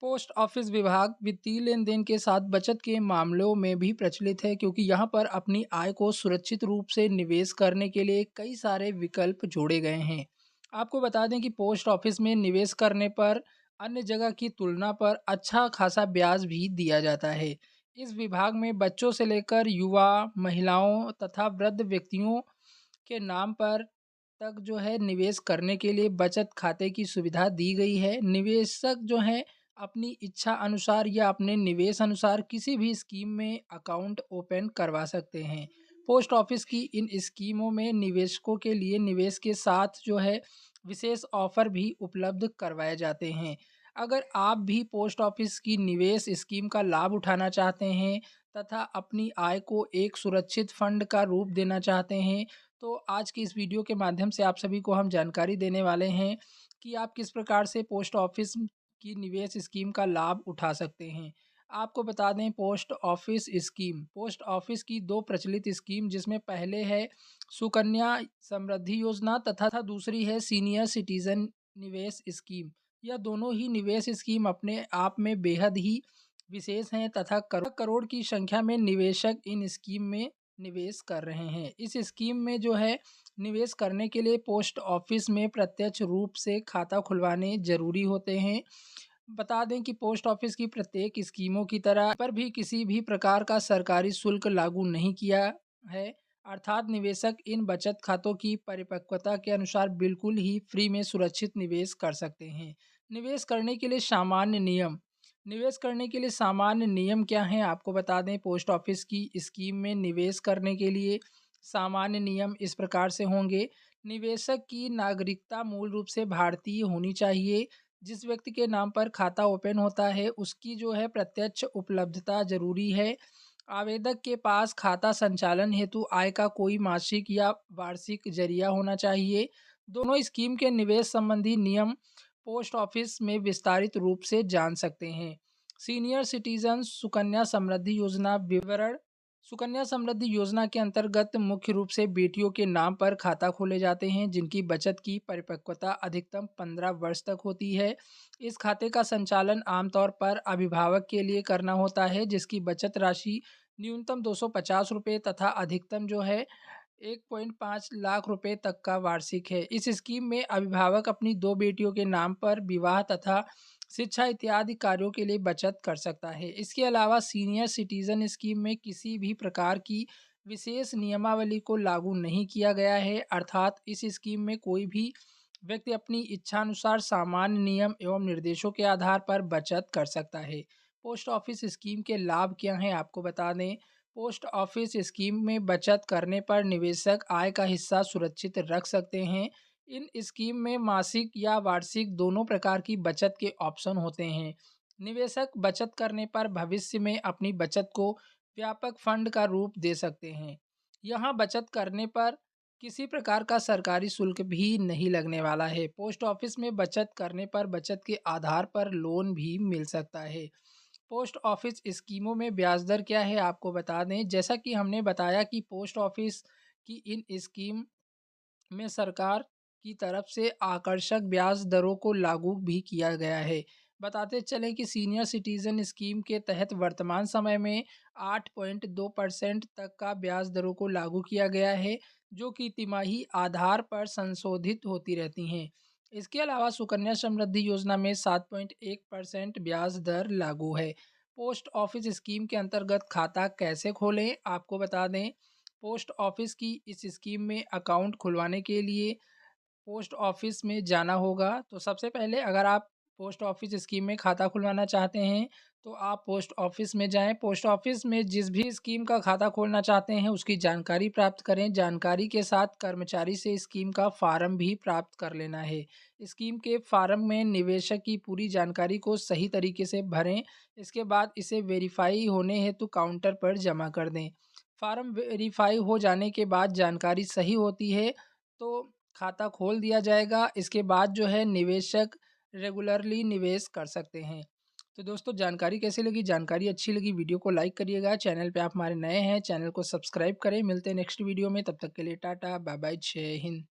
Post office विभाग वित्तीय लेन-देन के साथ बचत के मामलों में भी प्रचलित है, क्योंकि यहाँ पर अपनी आय को सुरक्षित रूप से निवेश करने के लिए कई सारे विकल्प जोड़े गए हैं। आपको बता दें कि पोस्ट ऑफिस में निवेश करने पर अन्य जगह की तुलना पर अच्छा खासा ब्याज भी दिया जाता है। इस विभाग में बच्चों से लेकर युवा, महिलाओं तथा वृद्ध व्यक्तियों के नाम पर तक जो है निवेश करने के लिए बचत खाते की सुविधा दी गई है। निवेशक जो है अपनी इच्छा अनुसार या अपने निवेश अनुसार किसी भी स्कीम में अकाउंट ओपन करवा सकते हैं। पोस्ट ऑफिस की इन स्कीमों में निवेशकों के लिए निवेश के साथ जो है विशेष ऑफर भी उपलब्ध करवाए जाते हैं। अगर आप भी पोस्ट ऑफिस की निवेश स्कीम का लाभ उठाना चाहते हैं तथा अपनी आय को एक सुरक्षित फंड का रूप देना चाहते हैं, तो आज की इस वीडियो के माध्यम से आप सभी को हम जानकारी देने वाले हैं कि आप किस प्रकार से पोस्ट ऑफिस की निवेश स्कीम का लाभ उठा सकते हैं। आपको बता दें, पोस्ट ऑफिस की दो प्रचलित स्कीम, जिसमें पहले है सुकन्या समृद्धि योजना तथा दूसरी है सीनियर सिटीजन निवेश स्कीम। यह दोनों ही निवेश स्कीम अपने आप में बेहद ही विशेष हैं तथा करोड़ करोड़ की संख्या में निवेशक इन स्कीम में निवेश कर रहे हैं। इस स्कीम में जो है निवेश करने के लिए पोस्ट ऑफिस में प्रत्यक्ष रूप से खाता खुलवाने ज़रूरी होते हैं। बता दें कि पोस्ट ऑफिस की प्रत्येक स्कीमों की तरह पर भी किसी भी प्रकार का सरकारी शुल्क लागू नहीं किया है। अर्थात निवेशक इन बचत खातों की परिपक्वता के अनुसार बिल्कुल ही फ्री में सुरक्षित निवेश कर सकते हैं। निवेश करने के लिए सामान्य नियम निवेश करने के लिए सामान्य नियम क्या हैं, आपको बता दें। पोस्ट ऑफिस की स्कीम में निवेश करने के लिए सामान्य नियम इस प्रकार से होंगे। निवेशक की नागरिकता मूल रूप से भारतीय होनी चाहिए। जिस व्यक्ति के नाम पर खाता ओपन होता है उसकी जो है प्रत्यक्ष उपलब्धता जरूरी है। आवेदक के पास खाता संचालन हेतु आय का कोई मासिक या वार्षिक जरिया होना चाहिए। दोनों स्कीम के निवेश संबंधी नियम पोस्ट ऑफिस में विस्तारित रूप से जान सकते हैं। सीनियर सिटीजन सुकन्या समृद्धि योजना विवरण। सुकन्या समृद्धि योजना के अंतर्गत मुख्य रूप से बेटियों के नाम पर खाता खोले जाते हैं, जिनकी बचत की परिपक्वता अधिकतम 15 वर्ष तक होती है। इस खाते का संचालन आमतौर पर अभिभावक के लिए करना होता है, जिसकी बचत राशि न्यूनतम 250 रुपये तथा अधिकतम जो है 1.5 लाख रुपए तक का वार्षिक है। इस स्कीम में अभिभावक अपनी दो बेटियों के नाम पर विवाह तथा शिक्षा इत्यादि कार्यों के लिए बचत कर सकता है। इसके अलावा सीनियर सिटीजन स्कीम में किसी भी प्रकार की विशेष नियमावली को लागू नहीं किया गया है। अर्थात इस स्कीम में कोई भी व्यक्ति अपनी इच्छानुसार सामान्य नियम एवं निर्देशों के आधार पर बचत कर सकता है। पोस्ट ऑफिस स्कीम के लाभ क्या हैं, आपको बता दें। पोस्ट ऑफिस स्कीम में बचत करने पर निवेशक आय का हिस्सा सुरक्षित रख सकते हैं। इन स्कीम में मासिक या वार्षिक दोनों प्रकार की बचत के ऑप्शन होते हैं। निवेशक बचत करने पर भविष्य में अपनी बचत को व्यापक फंड का रूप दे सकते हैं। यहाँ बचत करने पर किसी प्रकार का सरकारी शुल्क भी नहीं लगने वाला है। पोस्ट ऑफिस में बचत करने पर बचत के आधार पर लोन भी मिल सकता है। पोस्ट ऑफिस स्कीमों में ब्याज दर क्या है, आपको बता दें। जैसा कि हमने बताया कि पोस्ट ऑफिस की इन स्कीम में सरकार की तरफ से आकर्षक ब्याज दरों को लागू भी किया गया है। बताते चलें कि सीनियर सिटीजन स्कीम के तहत वर्तमान समय में 8.2% तक का ब्याज दरों को लागू किया गया है, जो कि तिमाही आधार पर संशोधित होती रहती हैं। इसके अलावा सुकन्या समृद्धि योजना में 7.1% ब्याज दर लागू है। पोस्ट ऑफिस स्कीम के अंतर्गत खाता कैसे खोलें, आपको बता दें। पोस्ट ऑफिस की इस स्कीम में अकाउंट खुलवाने के लिए पोस्ट ऑफिस में जाना होगा। तो सबसे पहले अगर आप पोस्ट ऑफिस स्कीम में खाता खुलवाना चाहते हैं तो आप पोस्ट ऑफिस में जाएं। पोस्ट ऑफिस में जिस भी स्कीम का खाता खोलना चाहते हैं उसकी जानकारी प्राप्त करें। जानकारी के साथ कर्मचारी से स्कीम का फार्म भी प्राप्त कर लेना है। स्कीम के फार्म में निवेशक की पूरी जानकारी को सही तरीके से भरें। इसके बाद इसे वेरीफाई होने हेतु काउंटर पर जमा कर दें। फार्म वेरीफाई हो जाने के बाद जानकारी सही होती है तो खाता खोल दिया जाएगा। इसके बाद जो है निवेशक रेगुलरली निवेश कर सकते हैं। तो दोस्तों, जानकारी कैसी लगी? जानकारी अच्छी लगी वीडियो को लाइक करिएगा। चैनल पे आप हमारे नए हैं, चैनल को सब्सक्राइब करें। मिलते हैं नेक्स्ट वीडियो में, तब तक के लिए टाटा बाय बाय, जय हिंद।